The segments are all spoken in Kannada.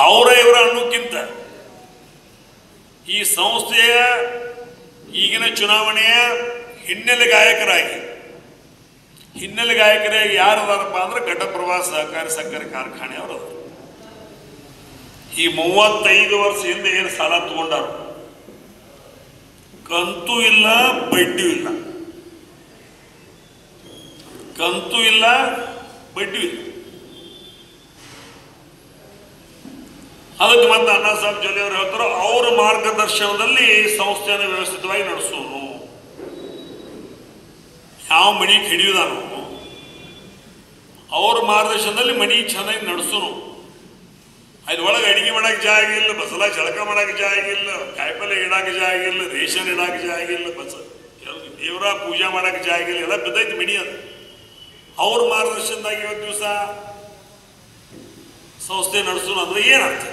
ಅವರ ಇವರ ಅನ್ನೋಕ್ಕಿಂತ ಈ ಸಂಸ್ಥೆಯ ಈಗಿನ ಚುನಾವಣೆಯ ಹಿನ್ನೆಲೆ ಗಾಯಕರಾಗಿ ಯಾರದಾರಪ್ಪ ಅಂದ್ರೆ ಘಟಪ್ರಭಾ ಸಹಕಾರಿ ಸಕ್ಕರೆ ಕಾರ್ಖಾನೆ ಅವರು ಈ 35 ವರ್ಷ ಹಿಂದೆ ಏನು ಸಾಲ ತಗೊಂಡಾರ, ಕಂತು ಇಲ್ಲ ಬಡ್ಡಿ ಇಲ್ಲ, ಅದಕ್ಕೆ ಮತ್ತೆ ಅಣ್ಣಾ ಸಾಹೇಬ್ ಜೊಲ್ಲೆ ಅವರು ಹೇಳ್ತಾರೋ ಅವರ ಮಾರ್ಗದರ್ಶನದಲ್ಲಿ ಸಂಸ್ಥೆಯನ್ನು ವ್ಯವಸ್ಥಿತವಾಗಿ ನಡೆಸೋನು, ಯಾವ ಮನಿ ಹಿಡಿಯುದಾನು ಅವ್ರ ಮಾರ್ಗದರ್ಶನದಲ್ಲಿ ಮನಿ ಚೆನ್ನಾಗಿ ನಡೆಸೋನು. ಅದ್ರೊಳಗೆ ಅಡಿಗೆ ಮಾಡಕ್ಕೆ ಜಾಗ ಇಲ್ಲ, ಬಸಲ ಜಳಕ ಮಾಡಕ್ಕೆ ಜಾಗ ಇಲ್ಲ, ಕಾಯಿಪಲ್ಲೆ ಇಡಕ್ಕೆ ಜಾಗ ಇಲ್ಲ, ರೇಷನ್ ಇಡಕ್ಕೆ ಜಾಗ ಇಲ್ಲ, ದೇವರ ಪೂಜಾ ಮಾಡಕ್ಕೆ ಜಾಗ ಇಲ್ಲ, ಎಲ್ಲ ಬಿದ್ದೈತಿ ಮನಿ. ಅದು ಅವ್ರ ಮಾರ್ಗದರ್ಶನದಾಗ ಇವತ್ತು ದಿವಸ ಸಂಸ್ಥೆ ನಡೆಸೋನು ಅಂದ್ರೆ ಏನರ್ಥ?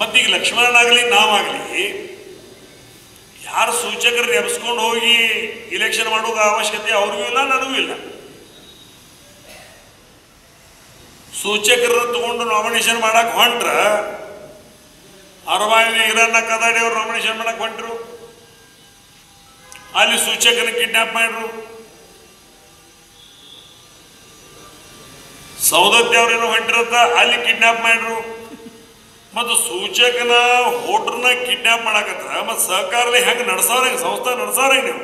ಮತ್ತೀಗ ಲಕ್ಷ್ಮಣನಾಗಲಿ ನಾವಾಗಲಿ ಯಾರು ಸೂಚಕರನ್ನ ಎಬ್ಸ್ಕೊಂಡು ಹೋಗಿ ಇಲೆಕ್ಷನ್ ಮಾಡೋದ ಅವಶ್ಯಕತೆ ಅವ್ರಿಗೂ ಇಲ್ಲ, ನನಗೂ ಇಲ್ಲ. ಸೂಚಕರನ್ನ ತಗೊಂಡು ನಾಮಿನೇಷನ್ ಮಾಡಕ್ ಹೊಂಟ್ರ ಅರವಾಯಿನ ಹಿರಣ್ಣ ಕದಾಡಿ ಅವ್ರು ನಾಮಿನೇಷನ್ ಮಾಡಕ್ ಹೊಂಟ್ರು, ಅಲ್ಲಿ ಸೂಚಕನ ಕಿಡ್ನಾಪ್ ಮಾಡ್ರು. ಸೌದತ್ತಿ ಅವ್ರೇನೋ ಹೊಂಟಿರತ್ತ ಅಲ್ಲಿ ಕಿಡ್ನಾಪ್ ಮಾಡ್ರು. ಮತ್ತು ಸೂಚಕನ ಹೋಟ್ರನ್ನ ಕಿಡ್ನಾಪ್ ಮಾಡಕತ್ರ ಮತ್ತು ಸಹಕಾರದಲ್ಲಿ ಹೆಂಗೆ ನಡೆಸೋರಂಗ ಸಂಸ್ಥೆ ನಡೆಸೋರಂಗ ನೀವು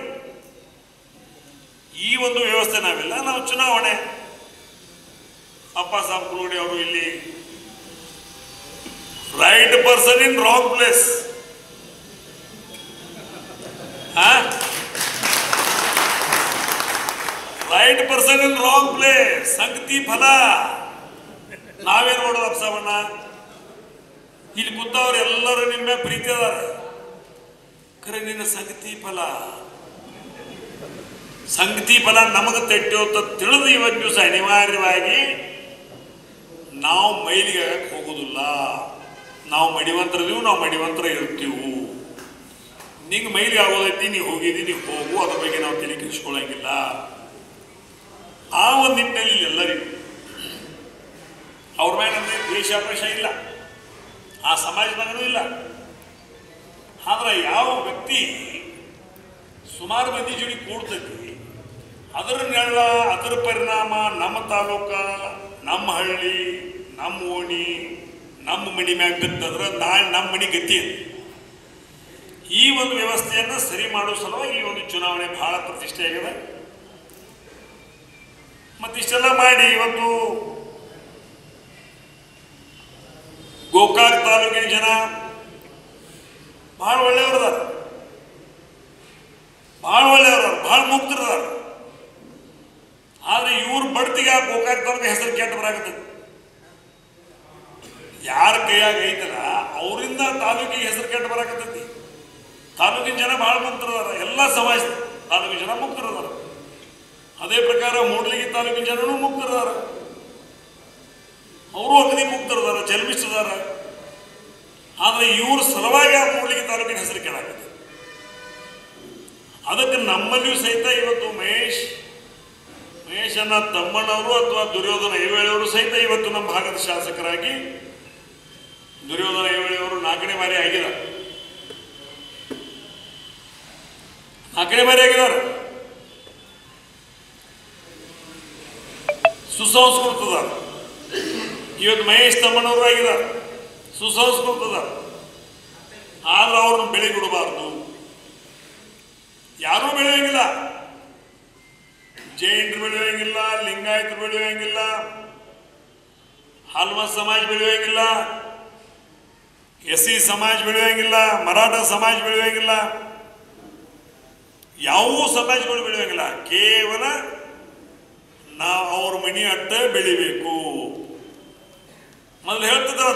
ಈ ಒಂದು ವ್ಯವಸ್ಥೆ ನಾವಿಲ್ಲ. ನಾವು ಚುನಾವಣೆ ಅಪ್ಪ ಸಾಬ್ ಕುಲಗಡೆ ಅವರು ಇಲ್ಲಿ right person in wrong place, right person in wrong place, ಸಂಗತಿ ಫಲ. ನಾವೇನ್ ಮಾಡೋದು ಅಪ್ಸವಣ್ಣ, ಇಲ್ಲಿ ಕೂತವ್ರು ಎಲ್ಲರೂ ನಿನ್ನ ಪ್ರೀತಿ ಅದಾರ, ಖರೆ ನಿನ್ನ ಸಂಗತಿ ಫಲ ನಮಗೆ ತೆಟ್ಟೋತ ತಿಳಿದು ಇವತ್ತು ದಿವಸ ಅನಿವಾರ್ಯವಾಗಿ ನಾವು ಮೈಲಿಗೆ ಆಗಕ್ಕೆ ಹೋಗೋದಿಲ್ಲ. ನಾವು ಮಡಿವಂತರದೀವು, ನಾವು ಮಡಿವಂತರ ಇರ್ತೀವು. ನಿಂಗೆ ಮೈಲಿಗೆ ಆಗೋದೈತಿ, ನೀವು ಹೋಗಿದ್ದೀನಿ, ಹೋಗು, ಅದ್ರ ಬಗ್ಗೆ ನಾವು ತಲೆ ಕೆಡಿಸ್ಕೊಳ್ಳಂಗಿಲ್ಲ. ಆ ಒಂದು ನಿಟ್ಟಿನಲ್ಲಿ ಎಲ್ಲರಿಗೂ ಅವ್ರ ಮೇಲೆ ದ್ವೇಷಾಪೇಷ ಇಲ್ಲ, ಆ ಸಮಾಜದಾಗೂ ಇಲ್ಲ. ಆದ್ರೆ ಯಾವ ವ್ಯಕ್ತಿ ಸುಮಾರು ಮಂದಿ ಜೋಡಿ ಕೂಡ್ತೈತಿ ಅದರ ನೆರಳ, ಅದರ ಪರಿಣಾಮ ನಮ್ಮ ತಾಲೂಕ, ನಮ್ಮ ಹಳ್ಳಿ, ನಮ್ಮ ಓಣಿ, ನಮ್ಮ ಮನಿ ಮ್ಯಾಗ ಬಿತ್ತಂದ್ರೆ ನಾಳೆ ನಮ್ಮ ಮನಿ ಗತಿ. ಈ ಒಂದು ವ್ಯವಸ್ಥೆಯನ್ನು ಸರಿ ಮಾಡೋ ಸಲುವಾಗಿ ಈ ಒಂದು ಚುನಾವಣೆ ಬಹಳ ಪ್ರತಿಷ್ಠೆ ಆಗಿದೆ. ಮತ್ತಿಷ್ಟೆಲ್ಲ ಮಾಡಿ ಇವತ್ತು ಗೋಕಾಕ್ ತಾಲೂಕಿನ ಜನ ಬಹಳ ಒಳ್ಳೆಯವ್ರದಾರ, ಬಹಳ ಮುಕ್ತರದಾರ. ಆದ್ರೆ ಇವ್ರ ಬಡ್ತಿಗೆ ಆ ಗೋಕಾಕ್ ತಾಲೂಕು ಹೆಸರು ಕೆಟ್ಟ ಬರಾಕತ್ತೈತಿ. ಯಾರ ಕೈಯಾಗ ಐತಲ್ಲ ಅವರಿಂದ ತಾಲೂಕಿಗೆ ಹೆಸರು ಕೆಟ್ಟ ಬರಾಕತ್ತೈತಿ. ತಾಲೂಕಿನ ಜನ ಬಹಳ ಮುಕ್ತರದಾರ, ಎಲ್ಲ ಸಮಾಜದ ತಾಲೂಕಿನ ಜನ ಮುಕ್ತರದಾರ. ಅದೇ ಪ್ರಕಾರ ಮೂಡ್ಲಿಗಿ ತಾಲೂಕಿನ ಜನನೂ ಮುಕ್ತರದಾರ, ಅವರು ಅಗದಿ ಮುಕ್ತರದಾರ, ಜನ್ಮಿಸಿದಾರ. ಆದ್ರೆ ಇವ್ರ ಸಲುವಾಗಿ ಆ ಮೂಡ್ಲಿಗಿ ತಾಲೂಕಿನ ಹೆಸರು ಕೆಡಾಕತ್ತೆ. ಅದಕ್ಕೆ ನಮ್ಮಲ್ಲಿಯೂ ಸಹಿತ ಇವತ್ತು ಮಹೇಶನ ತಮ್ಮಣ್ಣವರು ಅಥವಾ ದುರ್ಯೋಧನ ಐವೇಳಿಯವರು ಸಹಿತ ಇವತ್ತು ನಮ್ಮ ಭಾಗದ ಶಾಸಕರಾಗಿ ದುರ್ಯೋಧನ ಐವೇಳಿಯವರು 4ನೇ ಬಾರಿ ಆಗಿದ್ದಾರೆ. ಸುಸಂಸ್ಕೃತದಾರ. ಇವತ್ತು ಮಹೇಶ್ ತಮ್ಮಣ್ಣವರು ಆಗಿದ್ದಾರೆ, ಸುಸಂಸ್ಕೃತದಾರ. ಆದ್ರೆ ಅವ್ರನ್ನ ಬೆಳೆ ಕೊಡಬಾರ್ದು, ಯಾರೂ ಬೆಳೆಯೋಂಗಿಲ್ಲ. ಜೈನರು ಬೆಳೆಯೋಂಗಿಲ್ಲ, ಲಿಂಗಾಯತರು ಬೆಳೆಯೋಂಗಿಲ್ಲ, ಹಲ್ಮ ಸಮಾಜ ಬೆಳೆಯೋಂಗಿಲ್ಲ, SC ಸಮಾಜ ಬೆಳೆಯೋಂಗಿಲ್ಲ, ಮರಾಠ ಸಮಾಜ ಬೆಳೆಯೋಂಗಿಲ್ಲ, ಯಾವ ಸಮಾಜಗಳು ಬೆಳೆಯೋಂಗಿಲ್ಲ. ಕೇವಲ ನಾವು ಅವ್ರ ಮನಿ ಅಟ್ಟ ಬೆಳಿಬೇಕು. ಮೊದಲು ಹೇಳ್ತಿದ್ರು